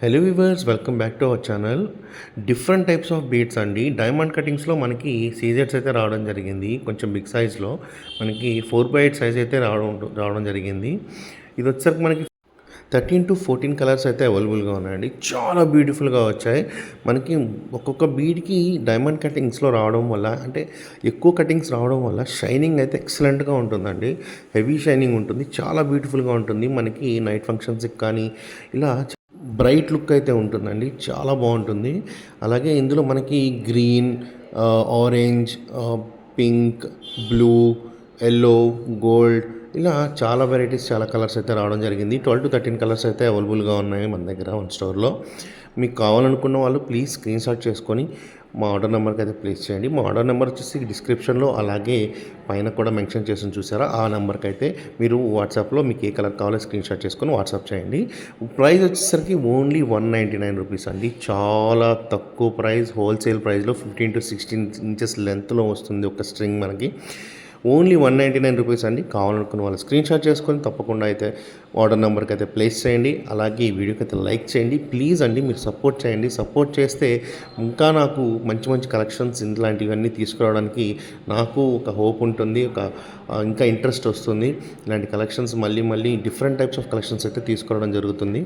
Hello viewers, welcome back to our channel. Different types of beads అండి. Diamond కటింగ్స్లో మనకి సీజెట్స్ అయితే రావడం జరిగింది. కొంచెం బిగ్ సైజ్లో మనకి 4x8 సైజ్ అయితే రావడం జరిగింది. ఇది వచ్చేసరికి మనకి 13 to 14 కలర్స్ అయితే అవైలబుల్గా ఉన్నాయండి. చాలా బ్యూటిఫుల్గా వచ్చాయి. మనకి ఒక్కొక్క బీడ్కి డైమండ్ కటింగ్స్లో రావడం వల్ల, అంటే ఎక్కువ కటింగ్స్ రావడం వల్ల షైనింగ్ అయితే ఎక్సలెంట్గా ఉంటుందండి. హెవీ షైనింగ్ ఉంటుంది, చాలా బ్యూటిఫుల్గా ఉంటుంది. మనకి నైట్ ఫంక్షన్స్కి కానీ ఇలా బ్రైట్ లుక్ అయితే ఉంటుందండి, చాలా బాగుంటుంది. అలాగే ఇందులో మనకి green, orange, pink, blue, yellow, gold ఇలా చాలా వెరైటీస్, చాలా కలర్స్ అయితే రావడం జరిగింది. 12 to 13 కలర్స్ అయితే అవైలబుల్గా ఉన్నాయి మన దగ్గర మన స్టోర్లో. మీకు కావాలనుకున్న వాళ్ళు ప్లీజ్ స్క్రీన్ షాట్ చేసుకొని మా ఆర్డర్ నెంబర్కి అయితే ప్లేస్ చేయండి. మా ఆర్డర్ నెంబర్ వచ్చేసి డిస్క్రిప్షన్లో, అలాగే పైన కూడా మెన్షన్ చేసి చూసారా, ఆ నెంబర్కి అయితే మీరు వాట్సాప్లో మీకు ఏ కలర్ కావాలో స్క్రీన్ షాట్ చేసుకొని వాట్సాప్ చేయండి. ప్రైస్ వచ్చేసరికి ఓన్లీ 199 రూపీస్ అండి. చాలా తక్కువ ప్రైస్. హోల్సేల్ ప్రైస్లో 15 to 16 ఇంచెస్ లెంత్లో వస్తుంది ఒక స్ట్రింగ్ మనకి. ఓన్లీ 199 రూపీస్ అండి. కావాలనుకున్న వాళ్ళు స్క్రీన్ షాట్ చేసుకొని తప్పకుండా అయితే ఆర్డర్ నెంబర్కి అయితే ప్లేస్ చేయండి. అలాగే ఈ వీడియోకి అయితే లైక్ చేయండి ప్లీజ్ అండి. మీరు సపోర్ట్ చేయండి. సపోర్ట్ చేస్తే ఇంకా నాకు మంచి మంచి కలెక్షన్స్ ఇలాంటివన్నీ తీసుకురావడానికి నాకు ఒక హోప్ ఉంటుంది, ఇంకా ఇంట్రెస్ట్ వస్తుంది. ఇలాంటి కలెక్షన్స్ మళ్ళీ డిఫరెంట్ టైప్స్ ఆఫ్ కలెక్షన్స్ అయితే తీసుకురావడం జరుగుతుంది.